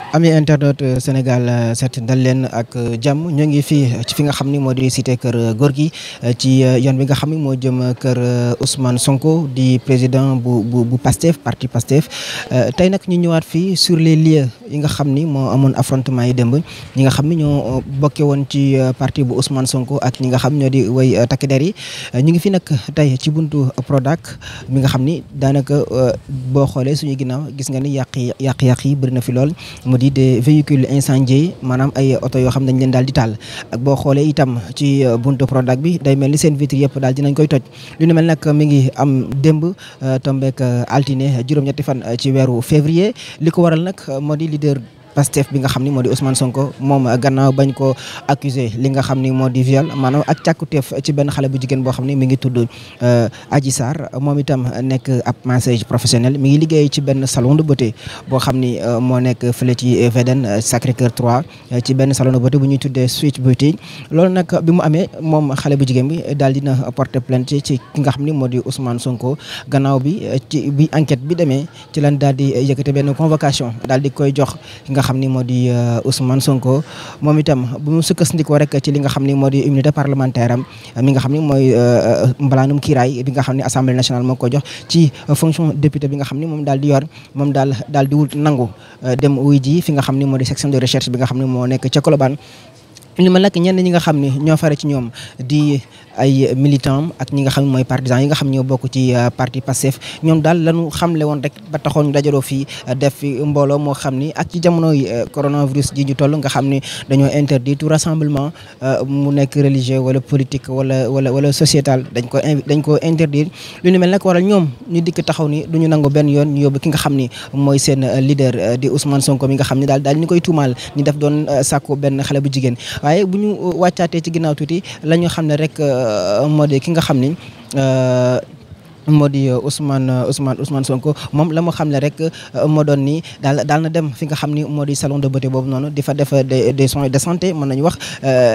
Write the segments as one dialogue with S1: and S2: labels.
S1: ami internet Sénégal 7 dal leen ak jàmm ñoo ngi fii ci fi nga xam ni moo di cité kër Gorgui ci yoon bi nga xam ni moo jëm kër Ousmane Sonko di président bu Pastef parti Pastef tey nag ñu ñëwaat fii sur les lieux yi nga xam ni moo amoon affrontement yi démb ñi nga xam ni ñoo bokke woon ci parti bu Ousmane Sonko ak ñi nga xam ñoo di way takk der yi ñu ngi fi nag tey ci buntu Prodac mi nga xam ni daanaka boo xoolee suñu ginnaaw gis nga ni yàq yi bëri na fi lool di des véhicules incendiés maanaam ay oto yoo xam ne dañ leen daal di taal ak boo xoolee itam ci buntu Prodac bi day mel ni seen vitre yëpp daal dinañ koy toj lu ne mel nag mi ngi am démb tombeek altine juróom-ñetti fan ci weeru février li ko waral nag moo di leader Pastef bi nga xam ni moo di Ousmane Sonko moom gannaaw bañ ko accusé li nga xam ni moo di viol maanaam ak càkkutéef ci benn xale bu jigéen boo xam ni mi ngi tudd Adji Sarr moom itam nekk ab massage professionnel mi ngi liggéey ci benn salon de beauté boo xam ni moo nekk fële ci Védène Sacré-Cœur 3 ci benn salon de beauté bu ñuy tuddee Sweet Beauty loolu nag bi mu amee moom xale bu jigéen bi daal dina porter plainte ci ki nga xam ni moo di Ousmane Sonko gannaaw bi ci bi enquête bi demee ci lan daal di yëkkate benn convocation daal di koy jox nga xam ni moo di Ousmane Sonko moom itam bu mu sukkandikoo rek ci li nga xam ni moo di immunité parlementaire am mi nga xam ni mooy mbalaanum kiiraay bi nga xam ni assemblée nationale moo ko jox ci fonction député bi nga xam ni moom daal di yor moom daal di wut nangu dem wuy ji fi nga xam ni moo di section de recherche bi nga xam ni moo nekk ca Colobane li ma nag ñenn ñi nga xam ni ñoo fare ci ñoom di ay militants ak ñi nga xam ne mooy partisans yi nga xam ñoo bokk ci parti Pastef ñoom daal lañu xamle woon rek ba taxoon ñu dajaloo fii def fi mbooloo moo xam ni ak ci jamono coronavirus ji ñu toll nga xam ni dañoo interdit tout rassemblement mu nekk religieux wala politique wala sociétal dañ ko interdire lu ni mel nag waral ñoom ñu dikk taxaw ni duñu nangu benn yoon ñu yóbbu ki nga xam ni mooy seen leader di Ousmane Sonko mi nga xam ni daal ñu koy tuumaal ñu def doon sàkku benn xale bu jigéen waaye bu ñu wàccaatee ci ginnaaw tuuti la ñu xam ne rek moo di ki nga xam ni moo di Ousmane Sonko moom la mu xam ne rek moo doon ni daal na dem fi nga xam ni moo di salon de beauté boobu noonu di fa def des soins de santé mën nañu wax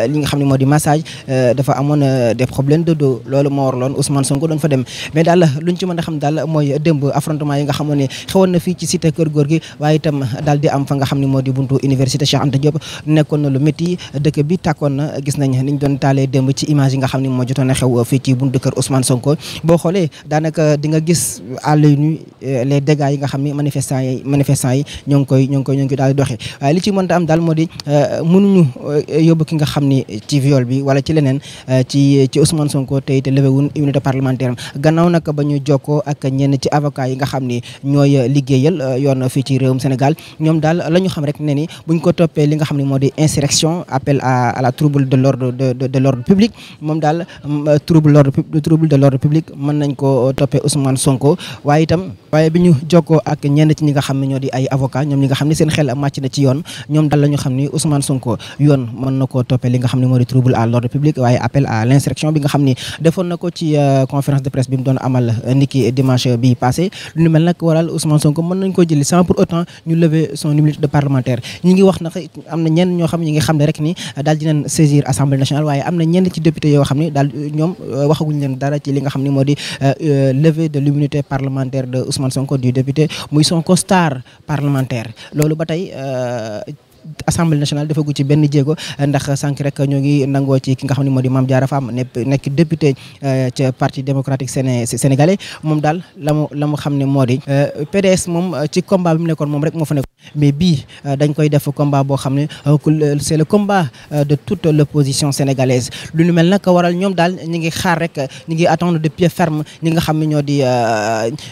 S1: li nga xam ne moo di massage dafa amoon des problèmes de dos loolu moo waraloon Ousmane Sonko doon fa dem mais daal luñ ci mën a xam daal mooy démb affrontement yi nga xamoon ne xewoon na fii ci cité kër Gorgui waaye itam daal di am fa nga xam ne moo di buntu université Cheikh Anta Diop nekkoon na lu métti dëkk bi tàkkoon na gis nañ niñ doon taalee démb ci image yi nga xam ne moo jotoon a xew fii ci buntu kër Ousmane Sonko boo xoolee daanaka di nga gis à l'œil nu les dégâts yi nga xam ni manifestants yi ñoo ngi koy daal di doxee waaye li ci mënta am daal moo di mënuñu yóbbu ki nga xam ni ci viol bi wala ci leneen ci Ousmane Sonko tey te levé wuñ immunité parlementaire am gannaaw nag ba ñu jokkoo ak ñenn ci avocat yi nga xam ni ñooy liggéeyal yoon fii ci réewum Sénégal ñoom daal la ñu xam rek ne ni buñ ko toppee li nga xam ni moo di insurrection appel à la trouble de l'ordre public moom daal trouble de l'ordre public mën nañ ko toppee Ousmane Sonko waaye bi ñu jokkoo ak ñenn ci ñi nga xam ne ñoo di ay avocat ñoom ñi nga xam ne seen xel màcc na ci yoon ñoom daal la ñu xam ni Ousmane Sonko yoon mën na koo toppee li nga xam ne moo di trouble à l'ordre public waaye appel à l'insurrection bi nga xam ni defoon na ko ci conférence de presse bi mu doon amal niki dimanche bi passé lu ñu mel nag waral Ousmane Sonko mën nañ ko jëli sans pour autant ñu lever son immunité de parlementaire ñi ngi wax nag am na ñenn ñoo xam ne ñi ngi xam ne rek ni daal dinañ saisir assemblée nationale waaye am na ñenn ci député yoo xam ne daal ñoom waxaguñ leen dara ci li nga xam ne moo di levée de l'immunité parlementaire de Ousmane Sonko du député muy son costard parlementaire loolu ba tey Assemblée nationale dafa gu ci benn jéego ndax sànq rek ñoo ngi nangoo ci ki nga xam ne moo di Mame Diarra Fam nekk député ca parti démocratique sénégalais moom daal la mu xam ne moo di PDS moom ci combat bi mu nekkoon moom rek moo fa nekk mais bii dañ koy def combat boo xam ne c'est le combat de toute l'opposition sénégalaise lu nu mel nag waral ñoom daal ñi ngi xaar rek ñi ngi attendre de pied ferme ñi nga xam ne ñoo di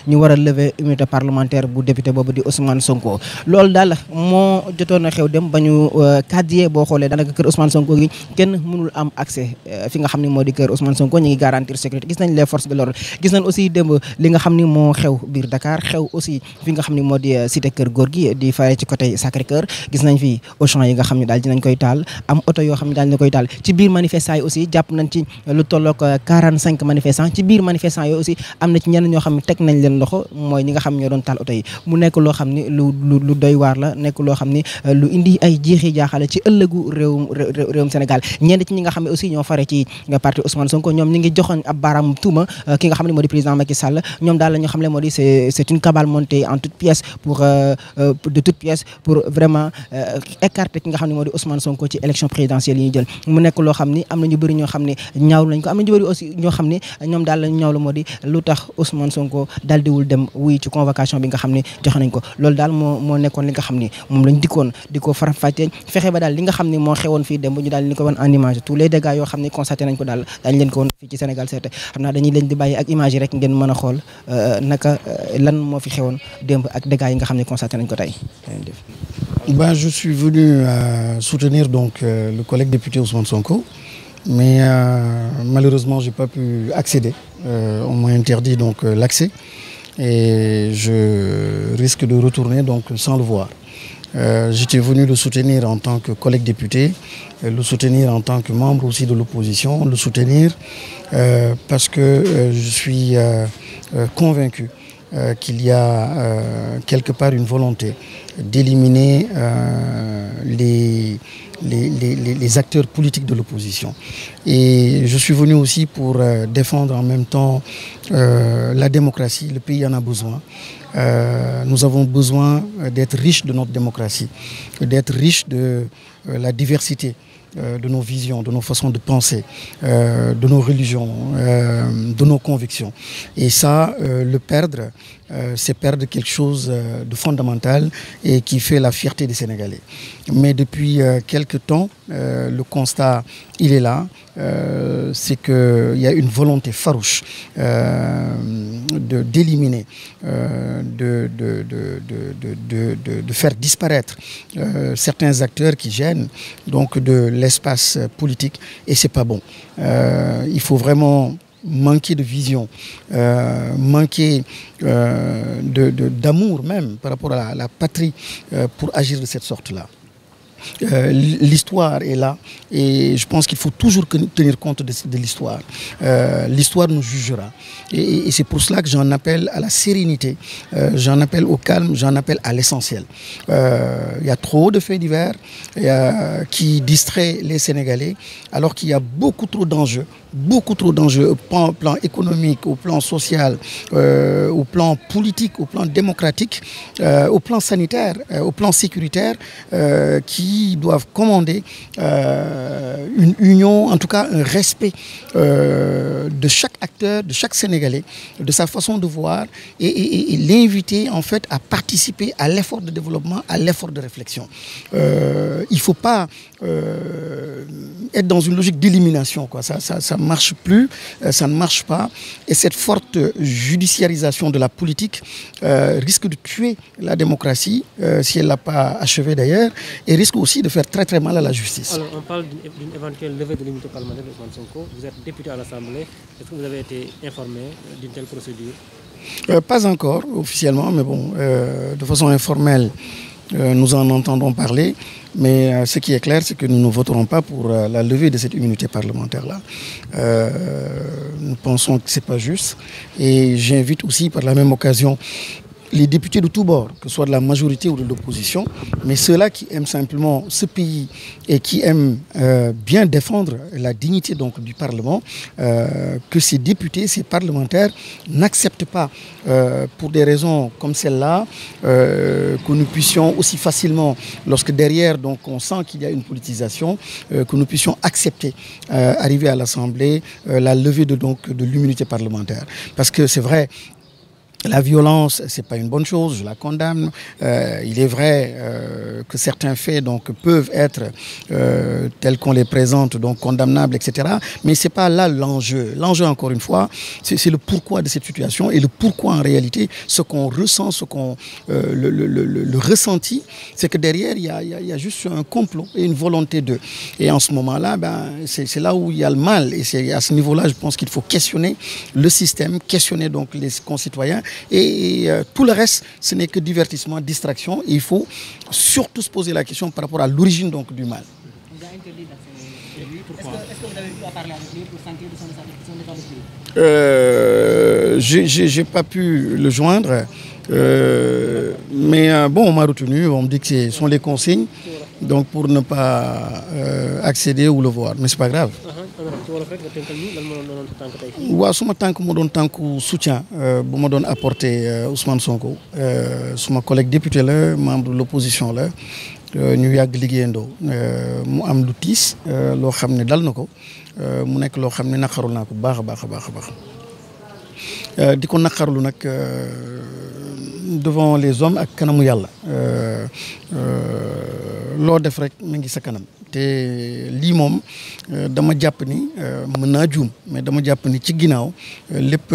S1: ñu war a lever immunité parlementaire bu député boobu di Ousmane Sonko loolu daal moo jotoon a xew dem ba ñu cadre boo xoolee daanaka kër Ousmane Sonko gi kenn mënul am accès fi nga xam ne moo di kër Ousmane Sonko ñu ngi garantir sécurité gis nañ les forces de l'ordre gis nañ aussi démb li nga xam ni moo xew biir Dakar xew aussi fi nga xam ni moo di cité kër góor gi di fare ci côté Sacré-Cœur gis nañ fi Auchan yi nga xam ne daal dinañ koy taal am oto yoo xam ne daal dina koy taal ci biir manifestants yi aussi jàpp nañ ci lu tollook 45 manifestants ci biir manifestants yi aussi am na ci ñenn ñoo xam ne teg nañ leen loxo mooy ñi nga xam ñoo doon taal oto yi mu nekk loo xam ni lu doy waar la nekk loo xam ni lu indi ay jeexi jaaxale ci ëllëgu réewum Sénégal ñenn ci ñi nga xam ne aussi ñoo fare ci parti Ousmane Sonko ñoom ñi ngi joxoon ab baaraam tuuma ki nga xam ne moo di président Macky Sall ñoom daal la ñu xam ne moo di c'est une cabale montée en toutes pièces de toutes pièces pour vraiment écarter ki nga xam ne moo di Ousmane Sonko ci élection présidentielle yi ñu jël mu nekk loo xam ni am na ñu bëri ñoo xam ne ñaawlu nañ ko am na ñu bëri aussi ñoo xam ne ñoom daal la ñu ñaawlu moo di lu tax Ousmane Sonko daal diwul dem wuy ci convocation bi nga xam ne joxe nañ ko loolu daal moo nekkoon li nga xam ni moom lañ dikkoon di ko faram-fàccee fexe ba daal li nga xam ne moo xewoon fii dem ñu daal ni ko wan en image tous les dégâts yoo xam ne constaté nañ ko daal dañ leen ko woon fii ci Sénégal seete xam naa dañuy leen di bàyyi ak image yi rek ngeen mën a xool naka lan moo fi xewoon démb ak dégâts yi nga xam ne constaté nañ ko tey.
S2: Je suis venu soutenir donc le collègue député Ousmane Sonko, mais malheureusement j'ai pas pu accéder. On m'a interdit donc l'accès et je risque de retourner donc sans le voir. J'étais venu le soutenir en tant que collègue député, le soutenir en tant que membre aussi de l'opposition, le soutenir parce que je suis convaincu qu'il y a quelque part une volonté d'éliminer les acteurs politiques de l'opposition. Et je suis venu aussi pour défendre en même temps la démocratie. Le pays en a besoin. Nous avons besoin d'être riches de notre démocratie, d'être riches de la diversité de nos visions, de nos façons de penser, de nos religions, de nos convictions. Et ça, le perdre, c'est perdre quelque chose de fondamental et qui fait la fierté des Sénégalais. Mais depuis quelque temps, le constat, il est là. C'est qu'il y a une volonté farouche d'éliminer, de faire disparaître certains acteurs qui gênent donc de l'espace politique, et c'est pas bon. Il faut vraiment manquer de vision, manquer d'amour même par rapport à la patrie pour agir de cette sorte-là. L'histoire est là et je pense qu'il faut toujours tenir compte de l'histoire. L'histoire nous jugera et c'est pour cela que j'en appelle à la sérénité, j'en appelle au calme, j'en appelle à l'essentiel. Il y a trop de faits divers qui distraient les Sénégalais alors qu'il y a beaucoup trop d'enjeux au plan économique, au plan social, au plan politique, au plan démocratique, au plan sanitaire, au plan sécuritaire qui doivent commander une union, en tout cas un respect de chaque acteur, de chaque Sénégalais, de sa façon de voir et l'inviter en fait à participer à l'effort de développement, à l'effort de réflexion. Il ne faut pas être dans une logique d'élimination, quoi. Ça marche plus, ça ne marche pas. Et cette forte judiciarisation de la politique risque de tuer la démocratie, si elle ne l'a pas achevée d'ailleurs, et risque aussi de faire très très mal à la justice.
S3: Alors on parle d'une éventuelle levée de l'immunité parlementaire de Ousmane Sonko. Vous êtes député à l'Assemblée. Est-ce que vous avez été informé d'une telle procédure?
S2: Pas encore officiellement, mais bon, de façon informelle, nous en entendons parler. Mais ce qui est clair, c'est que nous ne voterons pas pour la levée de cette immunité parlementaire-là. Nous pensons que ce n'est pas juste. Et j'invite aussi par la même occasion les députés de tous bords, que ce soit de la majorité ou de l'opposition, mais ceux-là qui aiment simplement ce pays et qui aiment bien défendre la dignité donc, du Parlement, que ces députés, ces parlementaires n'acceptent pas, pour des raisons comme celle-là, que nous puissions aussi facilement, lorsque derrière donc, on sent qu'il y a une politisation, que nous puissions accepter, arriver à l'Assemblée, la levée de l'immunité parlementaire. Parce que c'est vrai, la violence, ce n'est pas une bonne chose, je la condamne. Il est vrai que certains faits donc peuvent être tels qu'on les présente, donc condamnables, etc. Mais c'est pas là l'enjeu. L'enjeu, encore une fois, c'est le pourquoi de cette situation et le pourquoi en réalité, ce qu'on ressent, le ressenti, c'est que derrière il y a juste un complot et une volonté de. Et en ce moment-là, c'est là où il y a le mal. Et c'est à ce niveau-là, je pense qu'il faut questionner le système, questionner donc les concitoyens et tout le reste, ce n'est que divertissement, distraction. Et il faut surtout se poser la question par rapport à l'origine donc du mal.
S4: Vous avez interdit d'accès lui. Pourquoi? Est-ce que vous avez pu parler avec lui pour s'inquiéter de son état d'esprit?
S2: J'ai pas pu le joindre, mais bon, on m'a retenu. On me dit que ce sont les consignes, donc pour ne pas accéder ou le voir. Mais c'est pas grave. waaw suma tànk mu doon tànku soutien bu ma doon apporter Ousmane Sonko suma collègue député la membre de l'opposition la ñu yàgg liggéeyandoo mu am lu tiis loo xam ne dal na ko mu nekk loo xam ne naqarul naa ko baax a baax a baax a baax di ko naqarlu nag devant les hommes ak kanamu yàlla loo def rek mu ngi sa kanam te lii moom dama jàpp ni mën naa juum mais dama jàpp ni ci ginnaaw lépp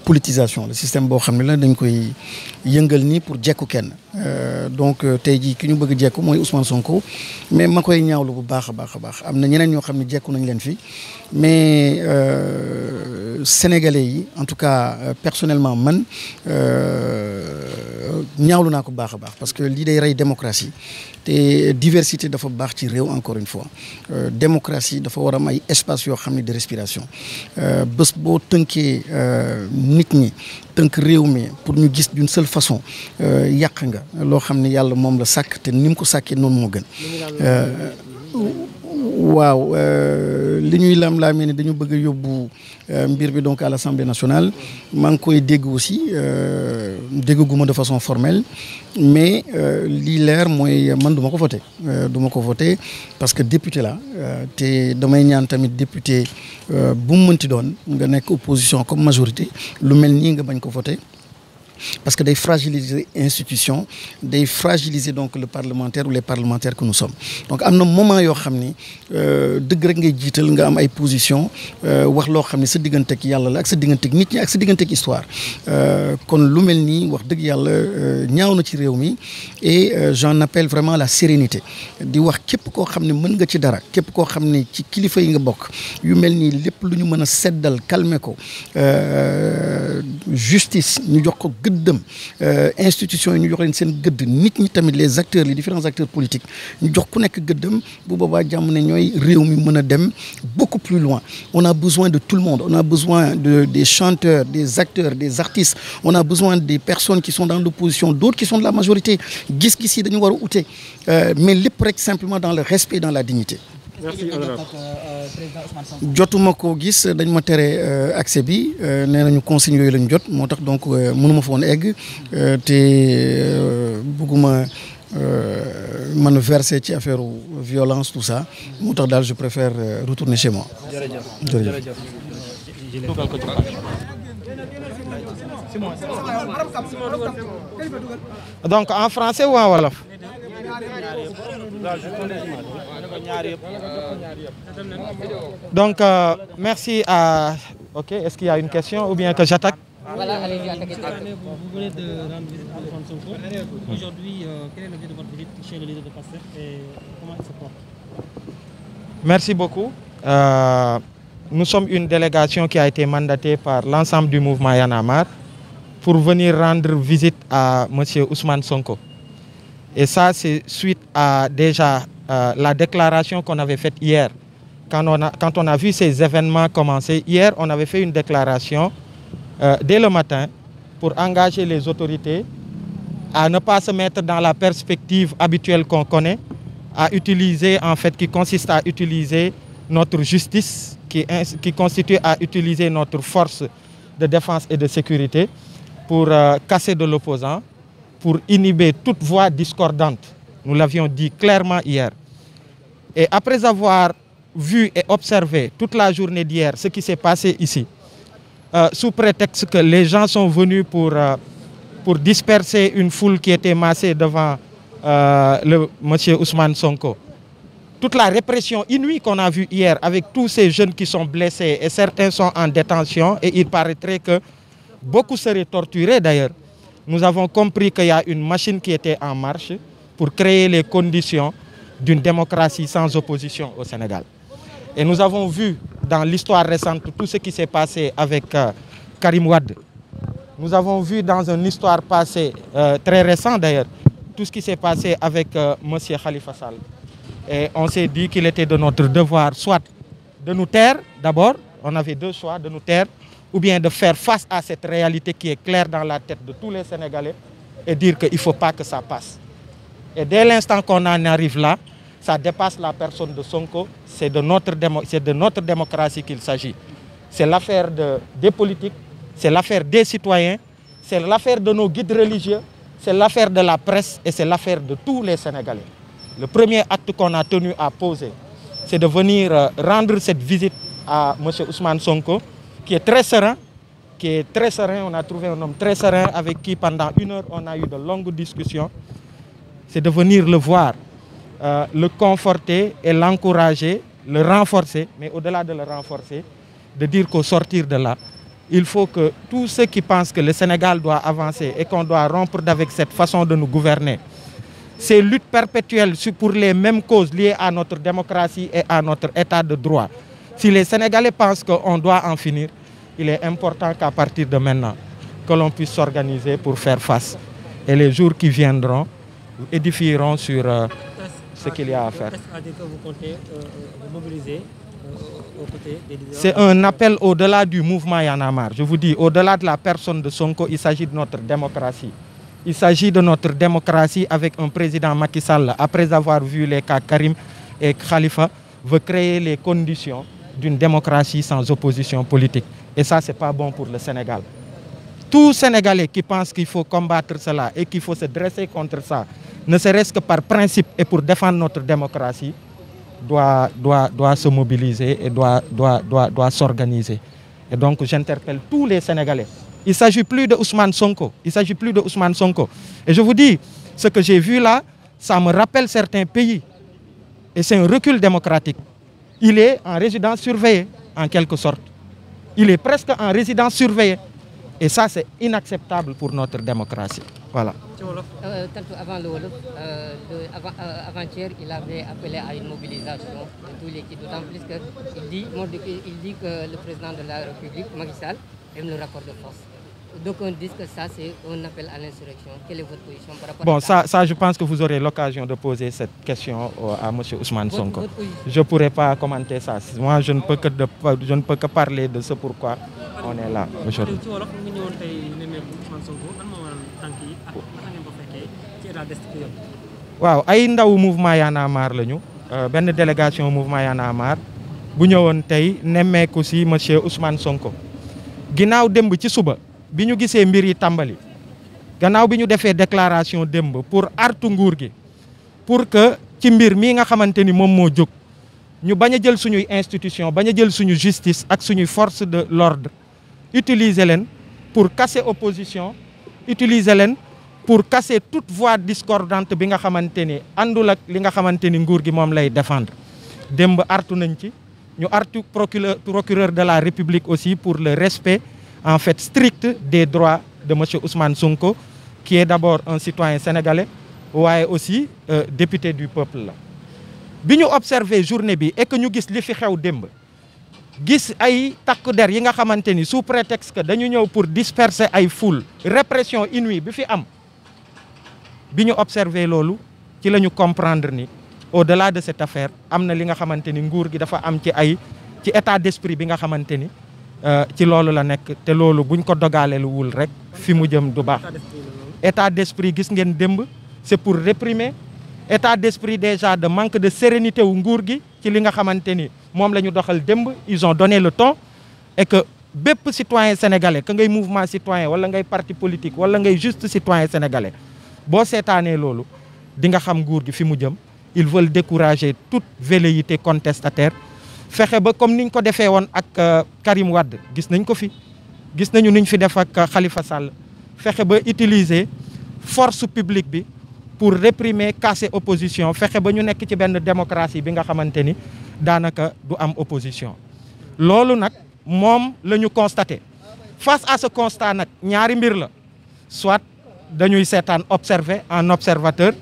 S2: politisation le système boo xam ne la dañ koy yëngal nii pour jekku kenn donc tey jii ki ñu bëgg jekku mooy Ousmane Sonko mais ma koy ñaawlu bu baax a baax a baax am na ñeneen ñoo xam ne jekku nañ leen fi mais sénégalais yi en tout cas personnellement man ñaawlu naa ko baax a baax parce que lii day rey démocratie te diversité dafa baax ci réew encore une fois démocratie dafa war a am ay espace yoo xam ne de respiration bés boo tënkee nit ñi tënk réew mi pour ñu gis d'une seule façon yàq nga loo xam ne yàlla moom la sàkk te ni mu ko sàkkee noonu moo gën waaw li ñuy lam-laamee ne dañu bëgg a yóbbu mbir bi donc à l'Assemblée nationale maa ngi koy dégg aussi dégguma de façon formelle mais lii leer mooy man duma ko voté parce que député la te damay ñaan tamit député bu mu mënti doon nga nekk opposition comme majorité lu mel nii nga bañ ko voté parce que day fragiliser institution day fragiliser donc le parlementaire ou les parlementaires que nous sommes donc am na moment yoo xam ni dëgg rek ngay jiital nga am ay position wax loo xam ne sa digganteeg yàlla la ak sa digganteeg nit ñi ak sa digganteeg histoire kon lu mel nii wax dëgg yàlla ñaaw na ci réew mi et j'en appelle vraiment la sérénité di wax képp koo xam ne mën nga ci dara képp koo xam ne ci kilifa yi nga bokk yu mel nii lépp lu ñu mën a seddal calmer ko justice ñu jox ko gëddëm institution yi ñu jox leen seen gëdd nit ñi tamit les acteurs les différents acteurs politiques ñu jox ku nekk gëddëm bu boobaa jàmm ne ñooy réew mi mën a dem beaucoup plus loin on a besoin de tout le monde on a besoin des chanteurs des acteurs des artistes on a besoin des personnes qui sont dans l'opposition d'autres qui sont de la majorité gis-gis yi dañu war a ute mais lépp rek simplement dans le respect dans la dignité.
S3: Merci
S2: jotuma ko gis dañ ma tere accès bi nee nañu consigne yooyu lañu jot moo tax donc mënuma fa woon egg te bëgguma man verser ci affaire violence tout ça moo tax daal je préfère retourner chez moi. jërëjëf.
S5: Donc en français ou en wolof? Donc merci à... Ok, est-ce qu'il y a une question ou bien que j'attaque?
S4: Voilà, allez-y, attaquez.
S3: Vous venez de rendre visite à Ousmane Sonko. Aujourd'hui, quel est l'objet de votre visite chez le leader de PASTEF et comment il se porte?
S5: Merci beaucoup. Nous sommes une délégation qui a été mandatée par l'ensemble du mouvement Y en a marre pour venir rendre visite à monsieur Ousmane Sonko. Et ça, c'est suite à déjà la déclaration qu'on avait faite hier. Quand on a vu ces événements commencer, hier, on avait fait une déclaration dès le matin pour engager les autorités à ne pas se mettre dans la perspective habituelle qu'on connaît, à utiliser, en fait, qui consiste à utiliser notre justice, qui constitue à utiliser notre force de défense et de sécurité pour casser de l'opposant, pour inhiber toute voix discordante. Nous l'avions dit clairement hier. Et après avoir vu et observé toute la journée d'hier ce qui s'est passé ici, sous prétexte que les gens sont venus pour disperser une foule qui était massée devant monsieur Ousmane Sonko. Toute la répression inouïe qu'on a vue hier avec tous ces jeunes qui sont blessés et certains sont en détention et il paraîtrait que beaucoup seraient torturés d'ailleurs. Nous avons compris qu'il y a une machine qui était en marche pour créer les conditions d'une démocratie sans opposition au Sénégal. Et nous avons vu dans l'histoire récente tout ce qui s'est passé avec Karim Wade. Nous avons vu dans une histoire passée, très récente d'ailleurs, tout ce qui s'est passé avec monsieur Khalifa Sall. Et on s'est dit qu'il était de notre devoir soit de nous taire d'abord, on avait deux choix, de nous taire, ou bien de faire face à cette réalité qui est claire dans la tête de tous les Sénégalais et dire qu'il ne faut pas que ça passe. Et dès l'instant qu'on en arrive là, ça dépasse la personne de Sonko, c'est de notre démocratie qu'il s'agit. C'est l'affaire des politiques, c'est l'affaire des citoyens, c'est l'affaire de nos guides religieux, c'est l'affaire de la presse et c'est l'affaire de tous les Sénégalais. Le premier acte qu'on a tenu à poser, c'est de venir rendre cette visite à M. Ousmane Sonko, qui est très serein, on a trouvé un homme très serein avec qui pendant 1 heure on a eu de longues discussions. C'est de venir le voir, le conforter et l'encourager, le renforcer, mais au-delà de le renforcer, de dire qu'au sortir de là, il faut que tous ceux qui pensent que le Sénégal doit avancer et qu'on doit rompre avec cette façon de nous gouverner, ces luttes perpétuelles pour les mêmes causes liées à notre démocratie et à notre état de droit. Si les Sénégalais pensent qu'on doit en finir, il est important qu'à partir de maintenant, que l'on puisse s'organiser pour faire face. Et les jours qui viendront édifieront sur ce qu'il y a à faire. C'est un appel au-delà du mouvement Y en a marre. Je vous dis, au-delà de la personne de Sonko, il s'agit de notre démocratie. Il s'agit de notre démocratie avec un président Macky Sall, après avoir vu les cas Karim et Khalifa, veut créer les conditions d'une démocratie sans opposition politique. Et ça, ce n'est pas bon pour le Sénégal. Tout Sénégalais qui pense qu'il faut combattre cela et qu'il faut se dresser contre ça, ne serait-ce que par principe et pour défendre notre démocratie, doit se mobiliser et doit s'organiser. Et donc, j'interpelle tous les Sénégalais. Il ne s'agit plus de Ousmane Sonko. Il s'agit plus de Ousmane Sonko. Et je vous dis, ce que j'ai vu là, ça me rappelle certains pays. Et c'est un recul démocratique. Il est en résidence surveillée, en quelque sorte. Il est presque en résidence surveillée. Et ça, c'est inacceptable pour notre démocratie. Voilà.
S6: Tantôt avant le Wolof, avant-hier, il avait appelé à une mobilisation de tous les Kidds, d'autant plus qu'il dit que le président de la République, Macky Sall, aime le rapport de force. Donc on dit que ça, c'est un appel à l'insurrection. Quelle est votre position par rapport à ça?
S5: Ça, je pense que vous aurez l'occasion de poser cette question à M. Ousmane Sonko. Je ne pourrais pas commenter ça. Moi, je ne peux que parler de ce pourquoi on est là aujourd'hui. waaw ay ndaw mouvement Y en a marre lañu benn délégation mouvement Y en a marre bu ñëwoon tey nemmeeku si monsieur Ousmane Sonko ginnaaw démb ci suba bi ñu gisee mbir yi tàmbali gannaaw bi ñu defee déclaration démb pour artu nguur gi pour que ci mbir mii nga xamante ni moom moo jóg ñu bañ a jël suñuy institution bañ a jël suñu justice ak suñuy force de l'ordre utiliser leen pour casser opposition utiliser leen pour casser toute voix discordante bi nga xamante ni àndul ak li nga xamante ni nguur gi moom lay défendre démb artu nañ ci ñu artu procureur de la République aussi pour le respect en fait strict des droits de monsieur Ousmane Sonko qui est d'abord un citoyen sénégalais waaye aussi député du peuple la bi ñu observé journée bi et que ñu gis li fi xew démb gis ay takk der yi nga xamante ni sous prétexte que dañu ñëw pour disperser ay foule répression inouïe bi fi am bi ñu observé loolu ci la ñu comprendre ni au-delà de cette affaire am na li nga xamante ni nguur gi dafa am ci état d'esprit bi nga xamante ni ci loolu la nekk te loolu buñ ko dogaaleelu wul rek fi mu jëm du baax état d'esprit gis ngeen démb c'est pour réprimer état d'esprit déjà de manque de sérénité wu nguur gi ci li nga xamante ni moom la ñu doxal démb ils ont donné le ton et que bépp citoyen sénégalais que ngay mouvement citoyen wala ngay parti politique wala ngay juste citoyen sénégalais boo seetaanee loolu di nga xam nguur gi fi mu jëm ils veulent décourager toute velléité contestataire fexe ba comme niñ ko defee woon ak Karim Wade gis nañ ko fi gis nañu niñ fi def ak Khalifa Sall fexe ba utiliser force publique bi pour réprimer casser opposition fexe ba ñu nekk ci benn démocratie bi nga xamante ni daanaka du am opposition. loolu nag moom la ñu constaté face à ce constat nag ñaari mbir la soit dañuy seetaan observer en observateur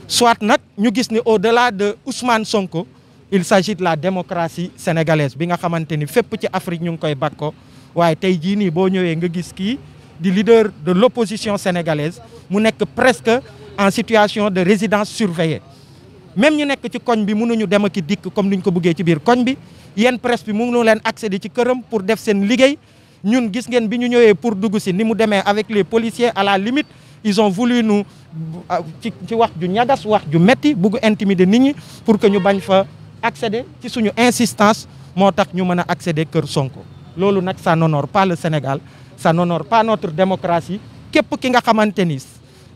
S5: soit nag ñu gis ni au-delà de Ousmane Sonko il s'agit de la démocratie sénégalaise bi nga xamante ni fépp ci Afrique ñu ngi koy bakko waaye tey jii nii boo ñëwee nga gis kii di leader de l'opposition sénégalaise mu nekk presque en situation de résidence surveillée même ñu nekk ci koñ bi mënuñu dem ak dikk comme ni ñu ko bëggee ci biir koñ bi yéen presse bi mënu leen accéder ci këram pour def seen liggéey ñun gis ngeen bi ñu ñëwee pour dugg si ni mu demee avec les policiers à la limite ils ont voulu nous ci wax ju ñagas wax ju metti bugg intimider nit ñi pour que ñu bañ fa accéder ci suñu insistance moo tax ñu mën a accéder kër Sonko loolu nag ça n'honore pas le Sénégal ça n'honore pas notre démocratie képp ki nga xamante ni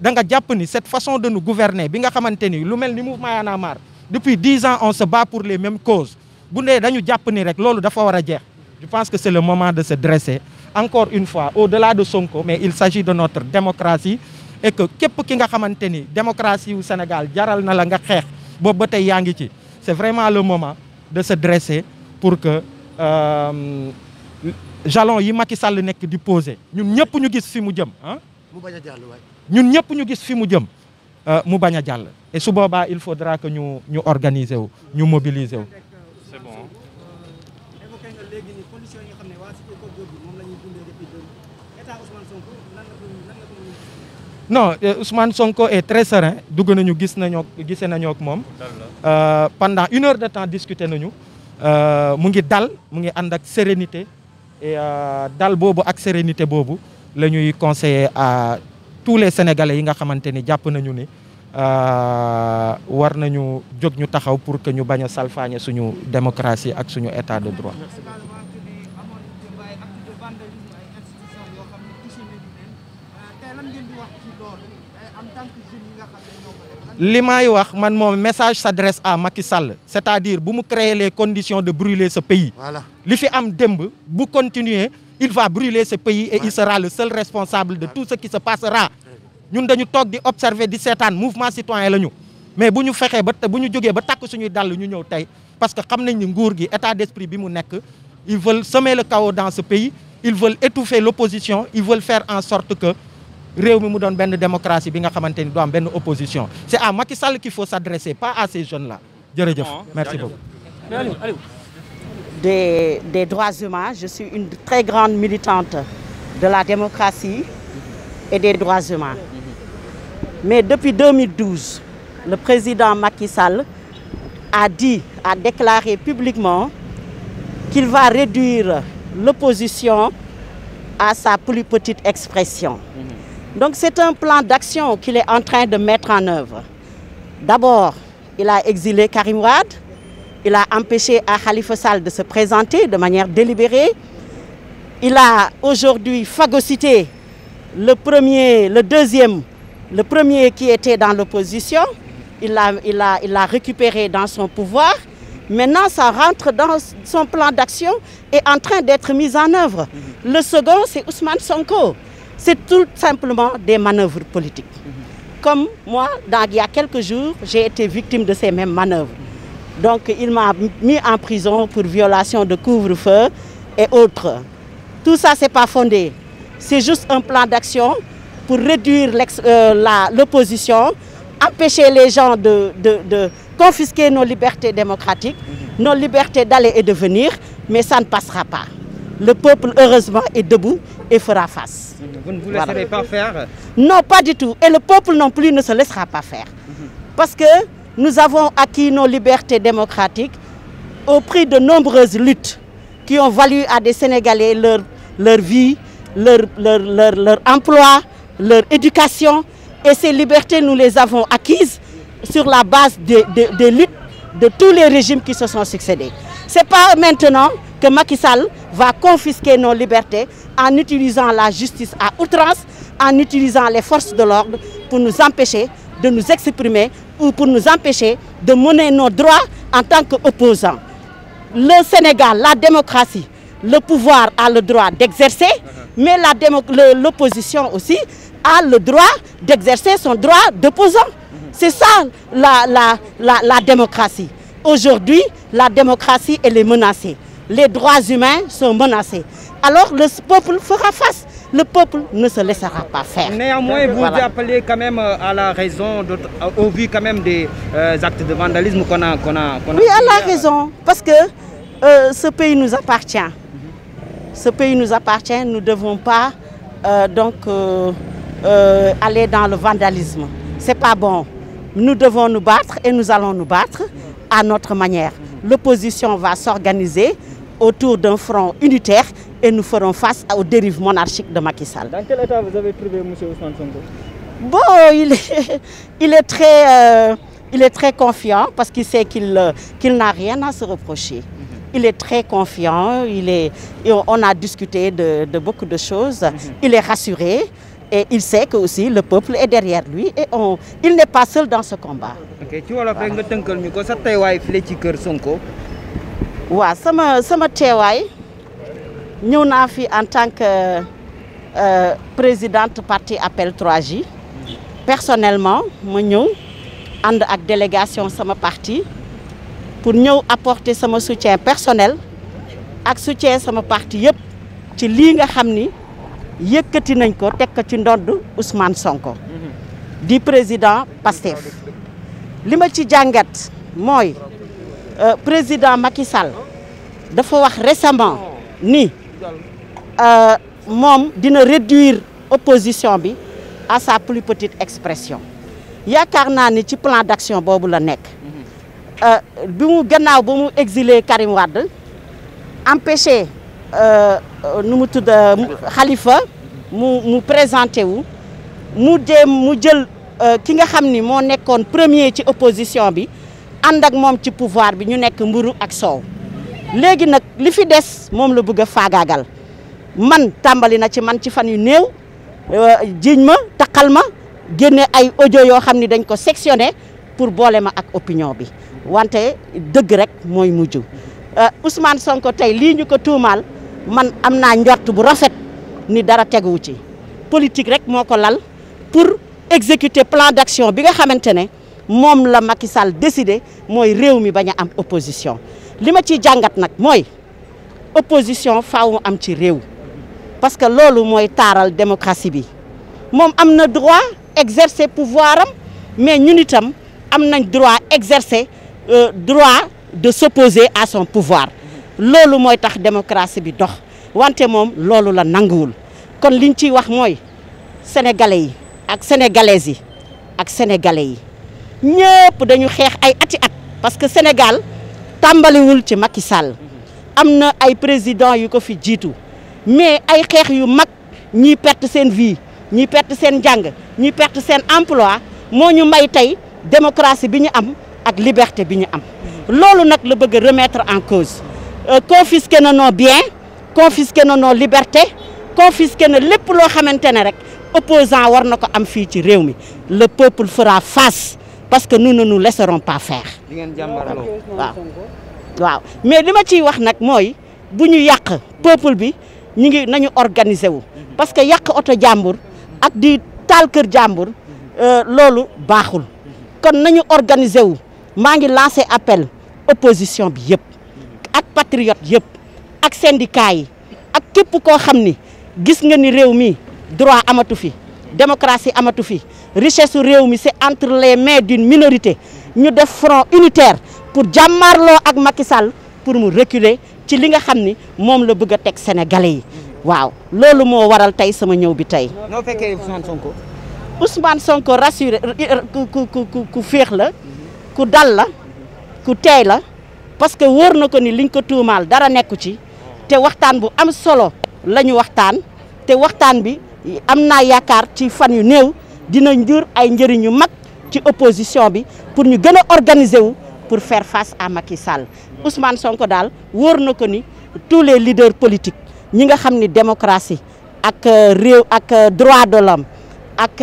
S5: da nga jàpp ni cette façon de nous gouverner bi nga xamante ni lu mel ni mouvement Y en a marre depuis 10 ans on se bat pour les mêmes causes bu dee dañu jàpp ni rek loolu dafa war a jeex je pense que c'est le moment de se dresser encore une fois au-delà de Sonko mais il s'agit de notre démocratie et que képp ki nga xamante ni démocratie wu Sénégal jaral na la nga xeex boobu ba tey yaa ngi ci c'est vraiment le moment de se dresser pour que jalon yi Macky Sall nekk di poser ñun ñëpp ñu gis fi mu jëm ah.
S7: mu bañ a jàll waay.
S5: ñun ñëpp ñu gis fi mu jëm mu bañ a jàll et su boobaa il faudra que ñu organiser wu ñu mobiliser wu.
S3: c'est bon.
S4: évoqué nga léegi ni conditions yi nga xam ne waa Cité Keur Gorgui moom la ñuy dundee depuis état Ousmane Sonko lan la ko
S5: non Ousmane Sonko est très serein dugg nañu gisee nañoo ak moom. pendant 1 heure de temps discuter nañu mu ngi dal mu ngi ànd ak sérénité et dal boobu ak sérénité boobu la ñuy conseiller à tous les Sénégalais yi nga xamante ni jàpp nañu ni war nañu jóg ñu taxaw pour que ñu bañ a salfaañe suñu démocratie ak suñu état de droit. li may wax man moom message s'adresse à Macky Sall c'est-à-dire bu mu créer les conditions de brûler ce pays.
S7: Voilà.
S5: li fi am démb bu continuer il va brûler ce pays et il sera le seul responsable de tout ce qui se passera. ñun dañu toog di observer di seetaan mouvement citoyen la ñu mais bu ñu fexee ba bu ñu jógee ba takk suñuy dàll ñu ñëw tey parce que xam nañ ni nguur gi état d'esprit bi mu nekk ils veulent semer le chaos dans ce pays ils veulent étouffer l'opposition ils veulent faire en sorte que réew mi mu doon benn démocratie bi nga xamante ni du am benn opposition c'est à Macky Sall qu'il faut s'adresser pas à ces jeunes là jërëjëf merci beaucoup.
S8: Des droits humains, je suis une très grande militante de la démocratie et des droits humains. Mais depuis 2012, le président Macky Sall a déclaré publiquement qu'il va réduire l'opposition à sa plus petite expression. Donc c'est un plan d'action qu'il est en train de mettre en œuvre. D'abord, il a exilé Karim Wade, il a empêché à Khalifa Sall de se présenter de manière délibérée. Il a aujourd'hui phagocyté le premier qui était dans l'opposition. Il l'a récupéré dans son pouvoir. Maintenant, ça rentre dans son plan d'action et est en train d'être mis en œuvre. Le second, c'est Ousmane Sonko. C'est tout simplement des manœuvres politiques. Comme moi, il y a quelques jours, j'ai été victime de ces mêmes manœuvres. Donc, il m'a mis en prison pour violation de couvre-feu et autres. Tout ça, ce n'est pas fondé. C'est juste un plan d'action pour réduire l'opposition, empêcher les gens de confisquer nos libertés démocratiques, nos libertés d'aller et de venir, mais ça ne passera pas. Le peuple, heureusement, est debout et fera face.
S3: Vous ne vous laisserez pas faire?
S8: Non, pas du tout. Et le peuple non plus ne se laissera pas faire. Parce que nous avons acquis nos libertés démocratiques au prix de nombreuses luttes qui ont valu à des Sénégalais leur vie, leur emploi, leur éducation. Et ces libertés, nous les avons acquises sur la base des luttes de tous les régimes qui se sont succédés. Ce n'est pas maintenant que Macky Sall va confisquer nos libertés en utilisant la justice à outrance, en utilisant les forces de l'ordre pour nous empêcher de nous exprimer ou pour nous empêcher de mener nos droits en tant qu'opposants. Le Sénégal, la démocratie, le pouvoir a le droit d'exercer, mais l'opposition aussi a le droit d'exercer son droit d'opposant. C'est ça la démocratie. Aujourd'hui, la démocratie, elle est menacée. Les droits humains sont menacés. Alors le peuple fera face. Le peuple ne se laissera pas faire.
S4: Néanmoins, vous appelez quand même à la raison, au vu quand même des actes de vandalisme qu'on a.
S8: Oui, à la raison, parce que ce pays nous appartient. Ce pays nous appartient, nous ne devons pas aller dans le vandalisme. Ce n'est pas bon. Nous devons nous battre et nous allons nous battre à notre manière. L'opposition va s'organiser autour d'un front unitaire et nous ferons face aux dérives monarchiques de Macky Sall.
S4: Dans quel état vous avez trouvé M. Ousmane Sonko?
S8: Bon, il est très confiant parce qu'il sait qu'il n'a rien à se reprocher. Il est très confiant, on a discuté de beaucoup de choses. Il est rassuré et il sait que aussi le peuple est derrière lui et il n'est pas seul dans ce combat.
S4: Ok, tu vois la nga tënkal ñu ko sa teewaay fii ci kër Sonko.
S8: waaw sama teewaay ñëw naa fi en tant que présidente parti Appel 3J. Personnellement ma ñëw ànd ak délégation sama parti pour ñëw apporter sama soutien personnel ak soutien sama parti yëpp ci lii nga xam ni yëkkati nañ ko teg ko ci ndodd Ousmane Sonko di président Pastef. li ma ci jàngat mooy président Macky Sall dafa wax récemment ni moom dina réduire opposition bi à sa plus petite expression. yaakaar naa ni ci plan d'action boobu la nekk. bi mu gannaaw ba mu exilé Karim Wade empêché nu mu tudd Khalifa mu présenté wu mu jël ki nga xam ni moo nekkoon premier ci opposition bi ànd ak moom ci pouvoir bi ñu nekk mburu ak soow. léegi nag li fi des moom la bëgg a faagaagal man tàmbali na ci man ci fan yu néew jiiñ ma taqal ma génne ay audio yoo xam ni dañ ko sectionné pour boole ma ak opinion bi wante dëgg rek mooy mujj. Ousmane Sonko tey lii ñu ko tuumaal man am naa njort bu rafet ni dara teguwu ci politique rek moo ko lal pour exécuter plan d'action bi nga xamante ne moom la Macky Sall décidé mooy réew mi bañ a am opposition. li ma ciy jàngat nag mooy opposition faaw mu am ci réew parce que loolu mooy taaral démocratie bi moom am na droit exercer pouvoir am mais ñun itam am nañ droit exercer droit de s'opposer à son pouvoir loolu mooy tax démocratie bi dox wante moom loolu la nanguwul kon liñ ciy wax mooy sénégalais yi ak sénégalaises yi ak sénégalais yi ñëpp dañu xeex ay ati at parce que Sénégal tàmbaliwul ci Macky Sall am na ay président yu ko fi jiitu mais ay xeex yu mag ñiy perte seen vie ñiy perte seen njàng ñiy perte seen emploi moo ñu may tey démocratie bi ñu am ak liberté bi ñu am loolu nag la bëgg a remettre en cause confisquer na nos biens confisquer na nos libertés confisquer na lépp loo xamante ne rek opposant war na ko am fii ci réew mi le peuple fera face parce que nous ne nous laisserons pas faire.
S4: di ngeen jàmbarloo.
S8: waaw mais li ma ciy wax nag mooy bu ñu yàq peuple bi nañu organiser wu parce que yàq oto jàmbur ak di taal kër jàmbur loolu baaxul kon nañu organiser wu maa ngi lancé appel opposition bi yëpp ak patriote yëpp ak syndicat yi ak képp koo xam ni gis nga ni réew mi droit amatu fi démocratie amatu fi richesse su réew mi c'est entre les mains d'une minorité ñu def front unitaire pour jàmmarloo ak Macky Sall pour mu reculer ci li nga xam ni moom la bëgg a teg sénégalais yi waaw loolu moo waral tey sama ñëw bi tey.
S4: noo fekkee Ousmane Sonko.
S8: Ousmane Sonko rassuré ku féex la ku dal la ku teey la parce que wóor na ko ni liñ ko tuumaal dara nekku ci te waxtaan bu am solo la ñu waxtaan te waxtaan bi am naa yaakaar ci fan yu néew dina jur ay njëriñ yu mag ci opposition bi pour ñu gën a organiser wu pour faire face à Macky Sall Ousmane Sonko daal wóor na ko ni tous les leaders politiques ñi nga xam ni démocratie ak réew ak droit de l'homme ak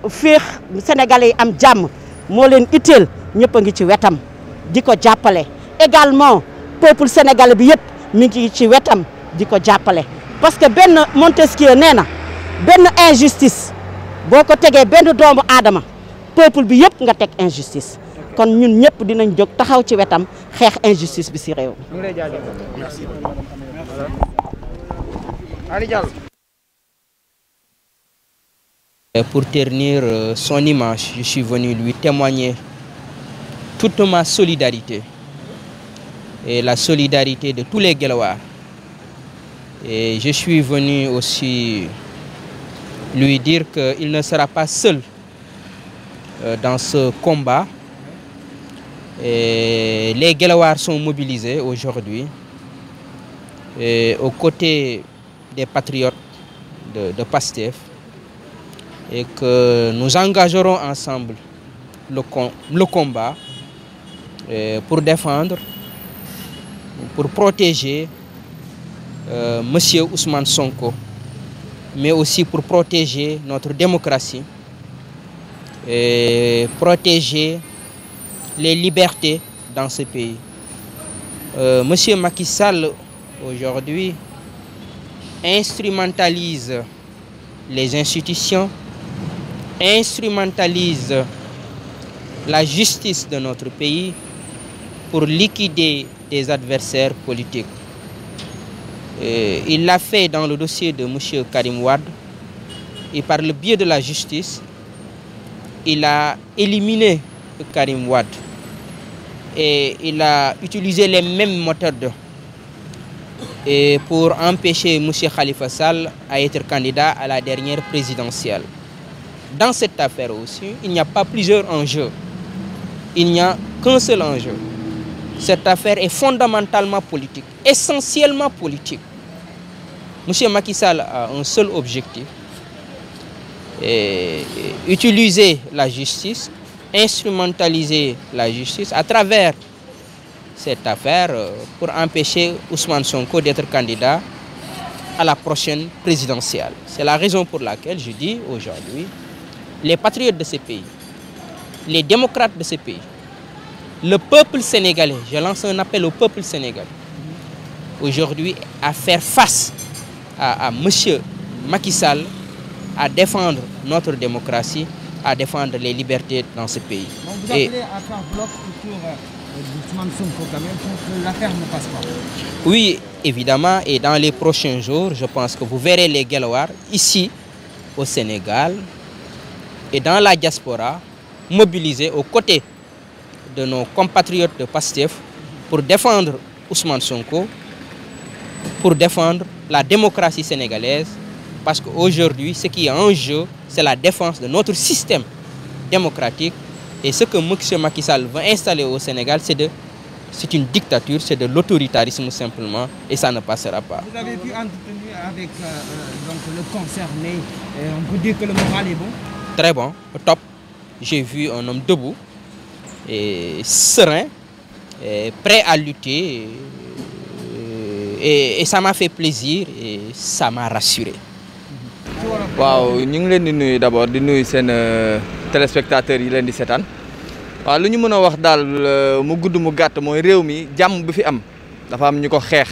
S8: féex sénégalais yi am jàmm moo leen itteel ñëpp a ngi ci wetam di ko jàppale également peuple sénégalais bi yëpp mi ngi ci wetam di ko jàppale parce que benn Montesquieu nee na benn injustice boo ko tegee benn doomu aadama peuple bi yëpp nga teg injustice kon ñun ñëpp dinañ jóg taxaw ci wetam xeex injustice bi ci réew.
S5: Merci. Ali Diallo.
S7: Pour ternir son image, je suis venu lui témoigner toute ma solidarité et la solidarité de tous les Guelwaars. Et je suis venu aussi lui dire qu'il ne sera pas seul dans ce combat. Et les Guelwaars sont mobilisés aujourd'hui aux côtés des patriotes de PASTEF et que nous engagerons ensemble le combat pour défendre, pour protéger Monsieur Ousmane Sonko, mais aussi pour protéger notre démocratie et protéger les libertés dans ce pays. Monsieur Macky Sall, aujourd'hui, instrumentalise les institutions, instrumentalise la justice de notre pays pour liquider des adversaires politiques. Il l'a fait dans le dossier de M. Karim Wade et par le biais de la justice, il a éliminé Karim Wade et il a utilisé les mêmes méthodes pour empêcher M. Khalifa Sall à être candidat à la dernière présidentielle. Dans cette affaire aussi, il n'y a pas plusieurs enjeux. Il n'y a qu'un seul enjeu. Cette affaire est fondamentalement politique, essentiellement politique. M. Macky Sall a un seul objectif, utiliser la justice, instrumentaliser la justice à travers cette affaire pour empêcher Ousmane Sonko d'être candidat à la prochaine présidentielle. C'est la raison pour laquelle je dis aujourd'hui, les patriotes de ce pays, les démocrates de ce pays, le peuple sénégalais, je lance un appel au peuple sénégalais, aujourd'hui à faire face à M. Macky Sall, à défendre notre démocratie, à défendre les libertés dans ce pays.
S4: Donc vous appelez à faire bloc autour d'Ousmane Sonko quand même pour que l'affaire ne passe pas?
S7: Oui, évidemment, et dans les prochains jours, je pense que vous verrez les Guelwaars ici au Sénégal et dans la diaspora mobilisés aux côtés de nos compatriotes de PASTEF pour défendre Ousmane Sonko, pour défendre la démocratie sénégalaise, parce qu'aujourd'hui, ce qui est en jeu, c'est la défense de notre système démocratique. Et ce que M. Macky Sall veut installer au Sénégal, c'est une dictature, c'est de l'autoritarisme simplement, et ça ne passera pas.
S4: Vous avez pu entretenir avec donc le concerné, on peut dire que le moral est bon?
S7: Très bon, top. J'ai vu un homme debout, et serein, et prêt à lutter, et ça m'a fait plaisir, et ça m'a rassuré.
S9: waaw ñu ngi leen di nuyu d'abord di nuyu seen téléspectateurs yi leen di seetaan waaw lu ñu mën a wax daal mu gudd mu gàtt mooy réew mi jàmm bi fi am dafa am ñu ko xeex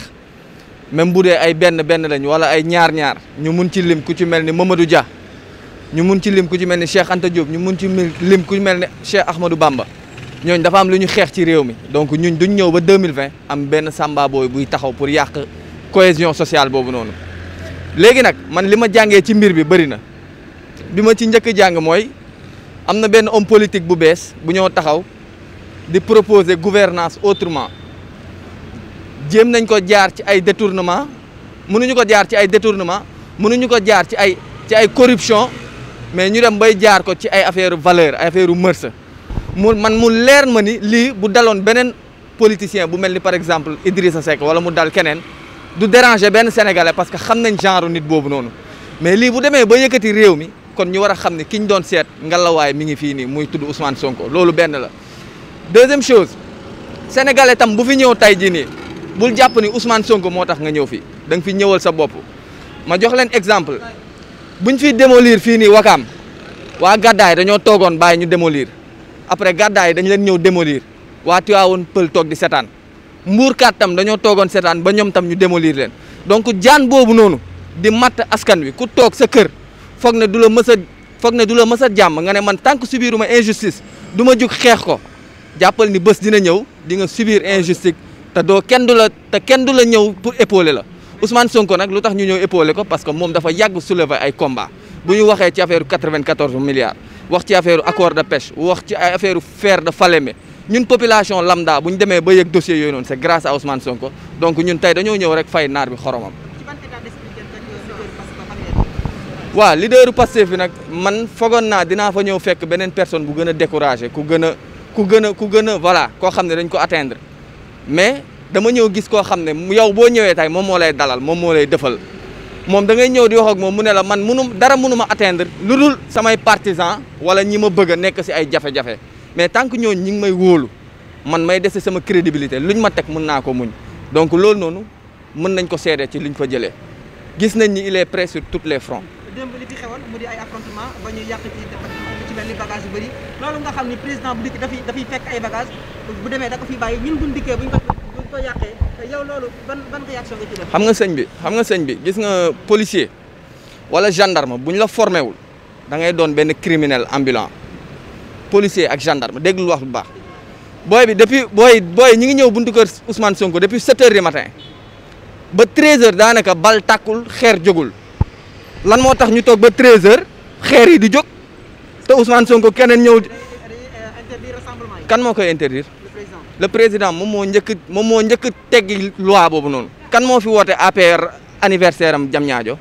S9: même bu dee ay benn lañ wala ay ñaar ñu mun ci lim ku ci mel ni Mamadou Dia ñu mun ci lim ku ci mel ni Cheikh Anta Diop ñu mun ci lim ku ci mel ni Cheikh Ahmadou Bamba ñooñu dafa am lu ñu xeex ci réew mi donc ñun duñ ñëw ba 2020 am benn samba booy buy taxaw pour yàq cohésion sociale boobu noonu. léegi nag man li ma jàngee ci mbir bi bëri na bi ma ci njëkk jàng mooy am na benn homme politique bu bees bu ñoo taxaw di proposer gouvernance autrement jéem nañ ko jaar ci ay détournement mënuñu ko jaar ci ay détournement mënuñu ko jaar ci ay corruption mais ñu dem bay jaar ko ci ay affaire valeur ay affaire mœurs man mu leer ma ni lii bu daloon beneen politicien bu mel ni par exemple Idrissa Seck wala mu dal keneen du déranger benn sénégalais parce que xam nañ genre nit boobu noonu mais lii bu demee ba yëkkati réew mi kon ñu war a xam ne ki ñu doon seet ngalawaay mi ngi fii nii muy tudd Ousmane Sonko loolu benn la. deuxième chose sénégalais tam bu fi ñëw tey jii nii bul jàpp ni Ousmane Sonko moo tax nga ñëw fii da nga fi ñëwal sa bopp ma jox leen exemple buñ fi démolir fii nii Wakaam waa Gàddaay dañoo toogoon bàyyi ñu démolir après Gàddaay dañ leen ñëw démolir waa Tivaouane Peulh toog di setaan. Mbuurkat tam dañoo toogoon seetaan ba ñoom tam ñu démolir leen donc jaan boobu noonu di matt askan wi ku toog sa kër foog ne du la mës a foog ne du la mës a jàmm nga ne man tant que subiruma injustice du ma jug xeex ko jàppal ni bés dina ñëw di nga subir injustice te doo kenn du la ñëw pour épauler la Ousmane Sonko nag lu tax ñu ñëw épauler ko parce que moom dafa yàgg soulever ay combat bu ñu waxee ci affaire 94 milliards wax ci affaire accord de pêche wax ci ay affaire fer de Falémé ñun population lambda bu ñu demee ba yëg dossier yooyu noonu c'est grâce à Ousmane Sonko donc ñun tey dañoo ñëw rek fay naar bi xoromam. waaw leaderu Pastef bi nag man foogoon naa dinaa fa ñëw fekk beneen personne bu gën a découragé ku gën a voilà koo xam ne dañ ko atteindre mais dama ñëw gis koo xam ne yow boo ñëwee tey moom moo lay dalal moom moo lay defal moom da ngay ñëw di wax ak moom mu ne la man dara mënu ma atteindre lu dul samay partisans wala ñi ma bëgg a nekk si ay jafe-jafe mais tant que ñooñu ñi ngi may wóolu man may dese sama crédibilité luñ ma teg mën naa ko muñ donc loolu noonu mën nañ ko seede ci liñ fa jëlee gis nañ ni il est prêt sur tous les fronts.
S4: démb li fi xewoon mu di ay affrontement ba ñu yàq ci mel ni bagage yu bëri loolu nga xam ni président bu dikk dafay fekk ay bagage bu demee da ko fi bàyyi ñun buñ dikkee buñ ko yàqee yow loolu ban réaction nga ci def.
S9: xam nga sëñ bi gis nga policier wala gendarme buñ la formé wul da ngay doon benn criminel ambulant policier ak gendarme dégglu wax bu baax booy bi depuis booy ñi ngi ñëw buntu kër Ousmane Sonko depuis 7 heures du matin ba 13 heures daanaka bal tàkkul xeer jógul lan moo tax ñu toog ba 13 heures xeer yi di jóg te Ousmane Sonko keneen ñëw kan moo koy interdire le président moom moo njëkk teggi loi boobu noonu kan moo fi woote APR anniversaire am Diamniadio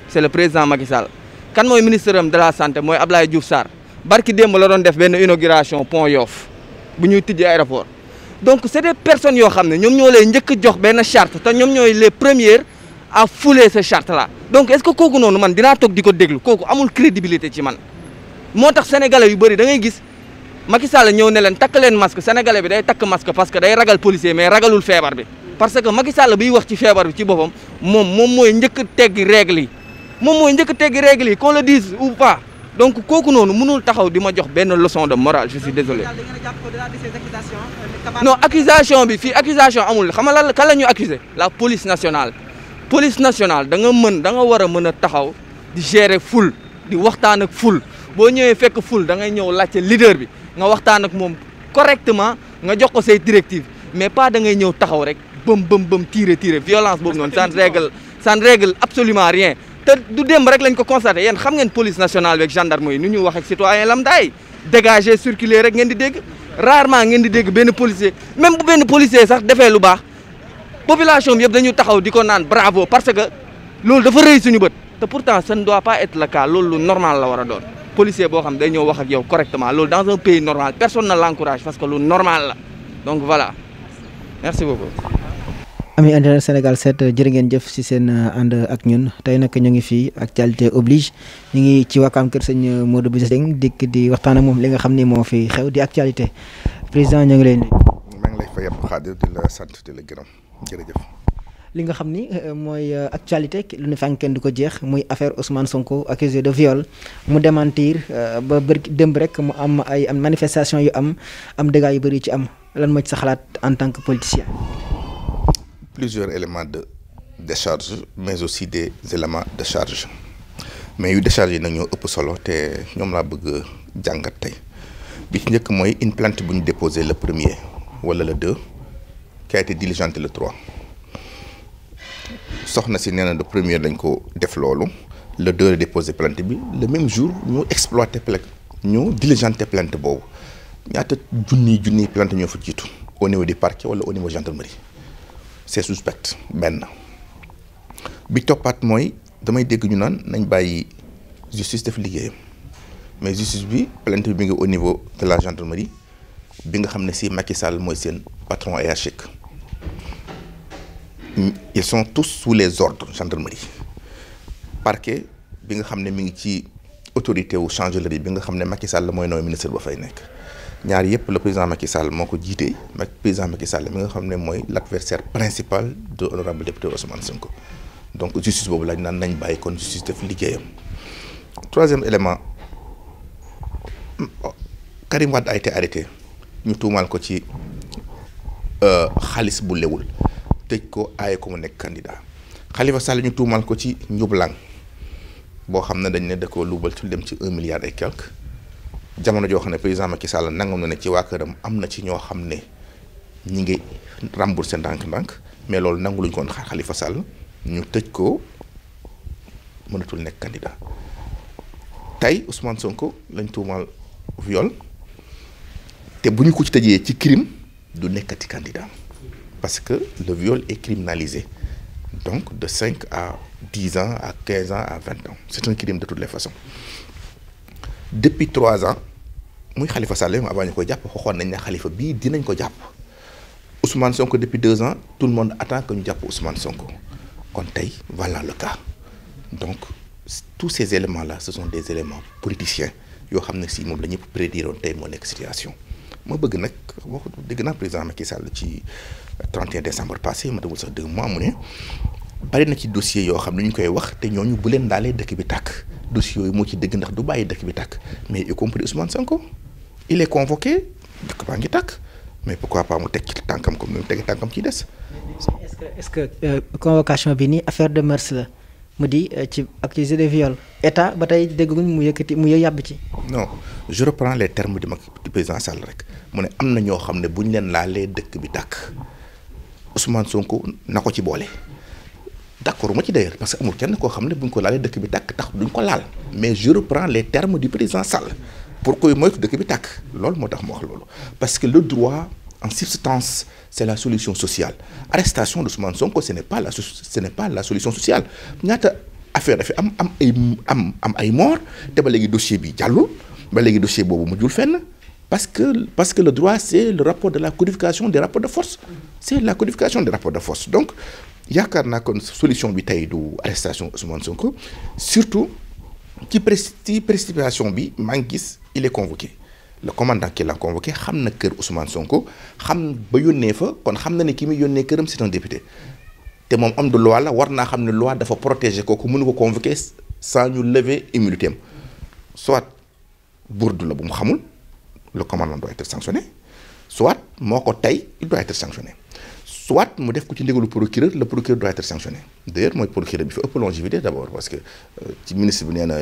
S9: c'est le président Macky Sall kan mooy ministre am de la santé mooy Abdoulaye Diouf Sarr barki démb la doon def benn inauguration pont Yoff bu ñuy tijji aéroport donc c'est des personnes yoo xam ne ñoom ñoo lay njëkk jox benn charte te ñoom ñooy les premières à fouler cette charte là donc est-ce que kooku noonu man dinaa toog di ko déglu kooku amul crédibilité ci man moo tax sénégalais yu bëri da ngay gis Macky Sall ñëw ne leen takk leen masque sénégalais bi day takk masque parce que day ragal policier mais ragalul feebar bi parce que Macky Sall biy wax ci feebar bi ci boppam moom mooy njëkk teggi règle yi qu'on le dise ou pas donc kooku noonu mënul taxaw di ma jox benn leçon de morale je suis désolé non accusation bi fii accusation amul xam nga lan kan la ñu accuser la police nationale da nga war a mën a taxaw di gérer foule di waxtaan ak foule boo ñëwee fekk foule da ngay ñëw laajte leader bi nga waxtaan ak moom correctement nga jox ko say directives mais pas da ngay ñëw taxaw rek bëm tirer violence boobu noonu ça ne règle absolument rien te du démb rek lañ ko constaté yéen xam ngeen police nationale avec gendarme yi nu ñu wax ak citoyen lambda yi dégager circuler rek ngeen di dégg rarement ngeen di dégg benn policier même bu benn policier sax defee lu baax population bi yëpp dañu taxaw di ko naan bravo parce que loolu dafa rëy suñu bët te pourtant ça ne doit pas être le cas loolu lu normal la war a doon policier boo xam day ñëw wax ak yow correctement loolu dans un pays normal personne ne l'encourage parce que lu normal la donc voilà merci beaucoup.
S1: ami internet Sénégal 7 jërë ngeen jëf ci seen ànd ak ñun tey nag ñu ngi fii actualité oblige ñu ngi ci Wakaam kër sëñ Modou Bousso Dieng dikk di waxtaan ak moom li nga xam ni moo fi xew di actualité président ñu ngi lay nuyu.
S10: maa ngi lay fay Abdou Khadir di la sant di la gërëm jërëjëf.
S1: li nga xam ni mooy actualité lu ne fànn kenn du ko jeex muy affaire Ousmane Sonko accusé de viol mu démentir ba bëri démb rek mu am ay manifestation yu am dégâts yu bëri ci am lan moo ci sa xalaat en tant que politicien.
S10: Plusieurs éléments de décharge mais aussi des éléments de charge mais yu décharge yi nag ñoo ëpp solo te ñoom laa bëgg jàngat tey bi ci njëkk mooy une plainte bu ñu déposé le 1er wala le 2 qui a été diligentée le 3 soxna si nee na le 1er dañ ko def loolu le 2 la déposé plainte bi le même jour ñu exploité plainte ñu diligenté plainte boobu ñaata junniy plainte ñoo fa jiitu au niveau du parquet wala au niveau gendarmerie. c'est suspect benn bi toppaat mooy damay dégg ñu naan nañ bàyyi justice def liggéeyam mais justice bi plainte bi ngi au niveau de la gendarmerie bi nga xam ne si Macky Sall mooy seen patron hiérarchique ils sont tous sous les ordres gendarmerie parquet bi nga xam ne mi ngi ci autorité wu chancellerie bi nga xam ne Macky Sall mooy nooy ministre ba fay nekk ñaar yëpp le président Macky Sall moo ko jiite président Macky Sall mi nga xam ne mooy l'adversaire principal de l'honorable député Ousmane Sonko donc justice boobu laaj naan nañ bàyyi kon justice def liggéeyam. Troisième élément Karim Wade a été arrêté ñu tuumaal ko ci xaalis bu lewul tëj ko aaye ko mu nekk candidat Khalifa Sall ñu tuumaal ko ci njublang boo xam ne dañ ne da koo luubal ci dem ci 1 milliard et quelque jamono joo xam ne président Macky Sall nangam na ne ci waa këram am na ci ñoo xam ne ñi ngi remboursé ndànk-ndànk mais loolu nangu luñ ko woon Khalifa Sall ñu tëj ko mënatul nekk candidat tey Ousmane Sonko lañ tuumal viol te bu ñu ko ci tëjee ci crime du nekkati candidat parce que le viol est criminalisé donc de 5 à 10 ans à 15 ans à 20 ans c'est un crime de toutes les façons depuis 3 ans muy Khalifa Sall avant ñu koy jàpp waxoon nañ ne Khalifa bii dinañ ko jàpp Ousmane Sonko depuis 2 ans tout le monde attend que ñu jàpp Ousmane Sonko kon tey voilà le cas donc tous ces éléments là ce sont des éléments politiciens yoo xam ne si moom la ñëpp prédiroon tey moo nekk situation ma bëgg nag wax dégg naa président Macky Sall ci 31 décembre passé ma demul sax 2 mois mu ne bari na ci dossier yoo xam ne ñu koy wax te ñooñu bu leen daalee dëkk bi tàkk dossiers yooyu moo ci dëgg ndax du bàyyi dëkk bi tàkk mais y compris Ousmane Sonko il est convoqué dëkk baa ngi tàkk mais pourquoi pas mu teg ci tànkam comme ni mu tegi tànkam ciy des.
S1: est-ce que convocation bi nii affaire de mœurs la mu di ci accusé de viol état ba tey dégguñ mu yëkkati mu yàbb ci.
S10: non je reprends les termes du président Sall rek mu ne am na ñoo xam ne bu ñu leen laalee dëkk bi tàkk Ousmane Sonko na ko ci boole. d'accord ma ci d'ailleurs parce que amul kenn koo xam ne bu ñu ko laalee dëkk bi tàkk tax duñ ko laal mais je reprends les termes du président Sall pour koy moytu dëkk bi tàkk loolu moo tax ma wax loolu parce que le droit en substance c'est la solution sociale arrestation de Ousmane Sonko ce n'est pas la solution sociale ñaata affaire dafa am ay mort te ba léegi dossier bi jàllul ba léegi dossier boobu mujjul fenn parce que le droit c'est le rapport de la codification des rapports de force c'est la codification des rapports de force donc yaakaar naa kon solution bi tey du arrestation Ousmane Sonko surtout ci précipitation bi maa ngi gis il est convoqué le commandant qui l'a convoqué xam na kër Ousmane Sonko xam ba yónnee fa kon xam na ne ki muy yónnee këram c'est un député te moom homme de loi la war naa xam ne loi dafa protéger kooku mënu ko convoquer sans ñu lever immunité am soit bourde la bu mu xamul le commandant doit être sanctionné soit moo ko tey il doit être sanctionné soit mu def ko ci ndigalu procureur le procureur doit être sanctionné d'ailleurs mooy procureur bi fa ëpp longévité d'abord parce que ci ministre bi nee na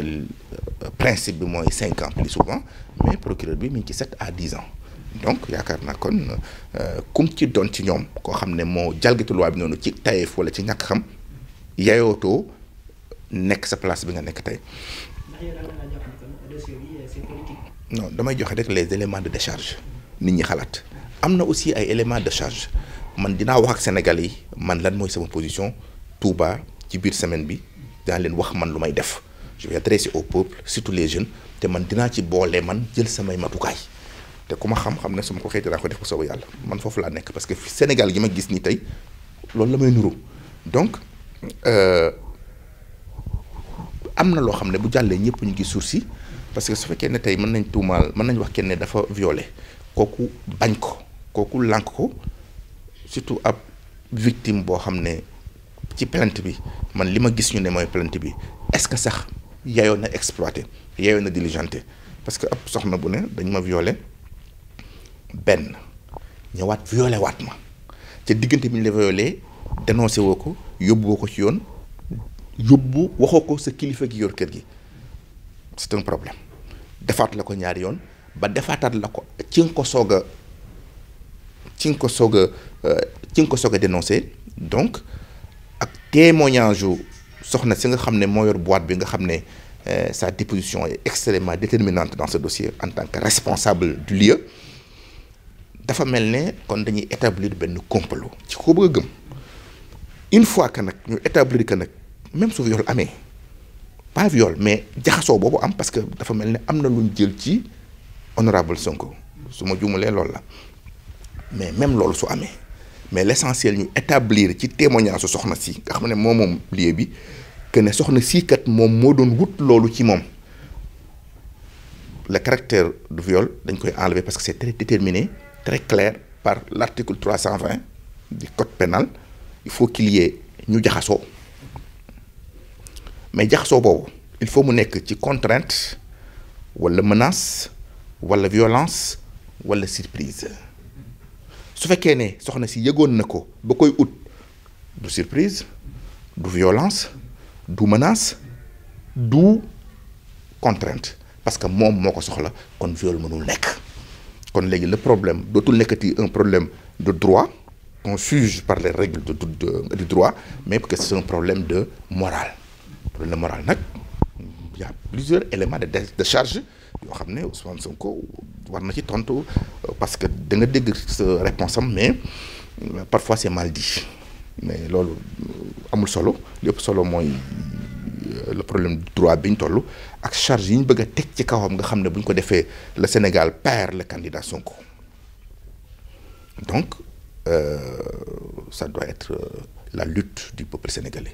S10: principe bi mooy 5 ans plus souvent mais procureur bi mi ngi ci 7 à 10 ans donc yaakaar naa kon kum ci doon ci ñoom koo xam ne moo jalgati loi bi noonu ci tayeef wala ci ñàkk xam yayootoo nekk sa place bi nga nekk tey. non damay joxe rek les éléments de décharge nit ñi xalaat am na aussi ay éléments de charge man dinaa wax ak Sénégalais yi man lan mooy sama position Touba ci biir semaine bi dinaa leen wax man lu may def je vais adresser au peuple surtout les jeunes te man dinaa ci boole man jël samay matukaay te ku ma xam ne su ma ko xëy dinaa ko def bu soobee yàlla man foofu laa nekk parce que Sénégal gi ma gis nii tey loolu la may nuru donc am na loo xam ne bu jàllee ñëpp ñu ngi sursis parce que su fekkee ne tey mën nañ wax kenn ne dafa violé kooku bañ ko kooku lànk ko surtout ab victime boo xam ne ci plainte bi man li ma gis ñu ne mooy plainte bi est-ce que sax yayoo na exploité yayoo na diligenté parce que ab soxna bu ne dañ ma violé benn ñëwaat violé waat ma ca diggante bi ñu la violé dénoncé woo ko yóbbu woo ko ci yoon yóbbu waxoo ko sa kilifa gi yor kër gi c'est un problème defaat la ko ñaari yoon ba defaataat la ko ci nga ko soog a dénoncé donc ak témoignage yu soxna si nga xam ne moo yor boîte bi nga xam ne sa déposition est extrêmement déterminante dans ce dossier en tant que responsable du lieu dafa mel ne kon dañuy établir benn complot ci ko bëgg a gëm une fois que nag ñu établir que nag même su viol amee pas viol mais jaxasoo boobu am parce que dafa mel ne am na lu ñu jël ci honorable Sonko su ma juumalee loolu la mais même loolu su amee mais l'essentiel ñu établir ci témoignage su soxna si nga xam ne moom lieu bi que ne soxna si kat moom moo doon wut loolu ci moom le caractère du viol dañ koy enlever parce que c'est très déterminé très clair par l'article 320 du code pénal il faut qu'il y ait ñu jaxasoo mais jaxasoo boobu il faut mu nekk ci contrainte wala menace wala violence wala surprise su fekkee ne soxna si yëgoon na ko ba koy ut du surprise du violence du menace du contrainte parce que moom moo ko soxla kon viol mënul nekk kon léegi le problème dootul nekkati un problème de droit qu'on juge par les règles du droit mais que c'est un problème de morale. Problème de morale nag il y a plusieurs éléments de charge yoo xam ne Ousmane Sonko war na ci tontu parce que da nga dégg sa réponse am mais parfois c'est mal dit mais loolu amul solo li ëpp solo mooy le problème du droit bi ñu toll ak charge yi ñu bëgg a teg ci kawam nga xam ne bu ñu ko defee le Sénégal perd le candidat Sonko donc ça doit être la lutte du peuple sénégalais.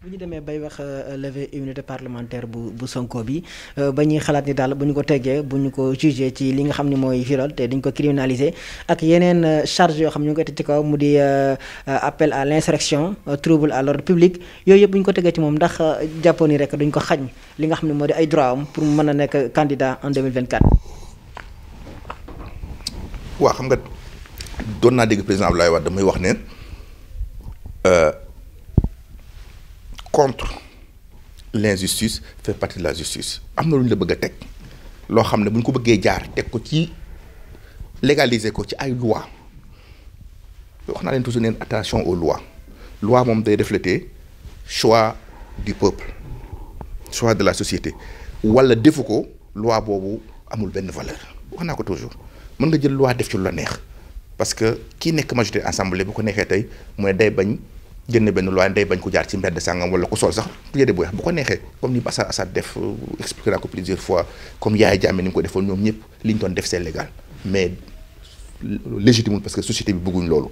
S1: bu ñu demee bay wax lever immunité parlementaire bu Sonko bi ba ñuy xalaat ni daal bu ñu ko teggee bu ñu ko jugé ci li nga xam ne mooy viol te dañ ko criminaliser ak yeneen charge yoo xam ne ñu ngi koy teg ci kaw mu di appel à l'insurrection trouble à l'ordre public yooyu yëpp bu ñu ko tegee ci moom ndax jàppoon ni rek duñ ko xañ li nga xam ne moo di ay droit am pour mën a nekk candidat en 2024.
S10: waaw xam nga doon naa dégg président Abdoulaye Wade damay wax ne contre l'injustice fait partie de la justice am na lu ñu la bëgg a teg loo xam ne bu ñu ko bëggee jaar teg ko ci légaliser ko ci ay loi wax naa leen toujours neen attention aux lois loi moom day refléter choix du peuple choix de la société wala defu ko loi boobu amul benn valeur wax naa ko toujours mën nga jël loi def ci lu la neex parce que kii nekk majorité assemblée bu ko neexee tey mooy day bañ génn benn loi day bañ ko jaar ci mbedd sàngam wala ko sol sax yéde bu weex bu ko neexee comme ni Bachar Assad def expliqué naa ko plusieurs fois comme Yaya Jammeh ni mu ko defoon ñoom ñëpp li ñu doon def c'est légal mais légitime parce que société bi bëgguñ loolu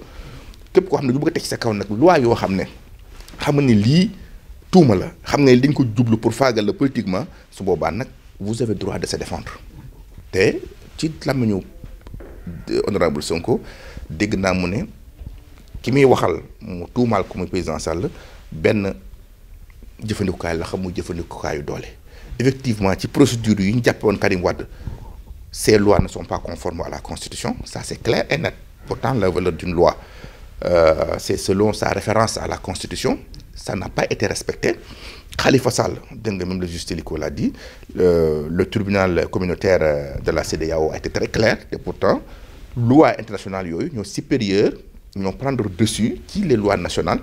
S10: képp koo xam ne du bëgg a teg ci sa kaw nag loi yoo xam ne xam nga ni lii tuuma la xam nga ni dañ ko jublu pour faagal la politiquement su boobaa nag vous avez droit de se défendre te ci làmmiñu honorable Sonko dégg naa mu ne ki muy waxal mu tuumaal ko muy président Sall benn jëfandikukaay la xam muy jëfandikukaayu doole effectivement ci procédure yi ñu jàppoon Karim Wade ces lois ne sont pas conformes à la constitution ça c'est clair et net pourtant la valeur d'une loi c'est selon sa référence à la constitution ça n'a pas été respecté Khalifa Sall dégg nga même le juge Téliko l'a dit le tribunal communautaire de la CEDEAO a été très clair et pourtant loi internationale yooyu ñoo supérieur ñoo prendre dessus ci les lois nationales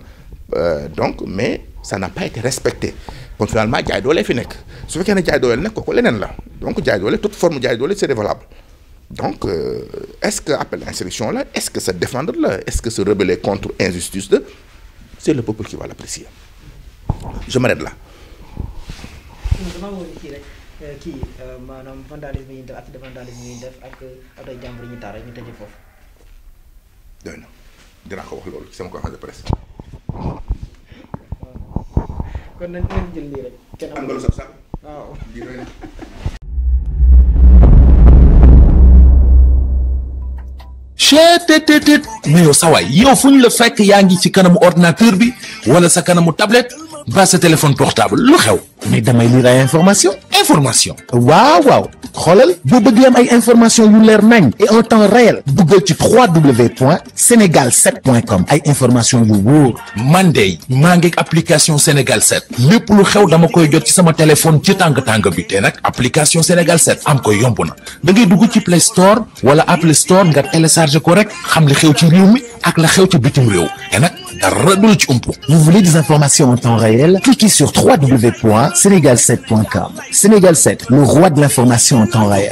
S10: donc mais ça n'a pas été respecté kon finalement jaay doole fi nekk su fekkee ne jaay doole nekk kooku leneen la donc jaay doole toute forme jaay doole c'est dévalable donc est-ce que appel à l'insurrection la est-ce que se défendre la est-ce que se rebeller contre injustice la c'est le peuple qui va l'apprécier je m'arrête là.
S1: kii maanaam vandalisme yi ñu def ak vandalisme yi ñu def ak oto jàmbur yi ñu taal ñu tëjee foofu.
S10: doy na dinaa ko wax loolu ci sama conférence de presse.
S1: kon nañ jël lii rek. kenn
S10: am nga lu sax sax.
S1: waaw.
S11: cheetetetet mais yow sawaay yow fu ñu la fekk yaa ngi ci kanamu ordinateur bi wala sa kanamu tablette ba sa téléphone portable lu xew mais damay lire ay information waaw xoolal boo bëgg am ay information yu leer nañ et en temps réel duggal ci www.senegal7.com ay information yu wóor man de maa ngi application Sénégal 7 lépp lu xew dama koy jot ci sama téléphone ci tàng bi te nag application Sénégal 7 am ko yomb na da ngay dugg ci Play Store wala Apple Store nga télécharger ko rek xam li xew ci réew mi ak la xew ci bitim réew te nag dara du la ci umpu.
S12: Vous voulez des informations en temps réel? Cliquez sur www.senegal7.com. Sénégal 7, le roi de l'information en temps réel.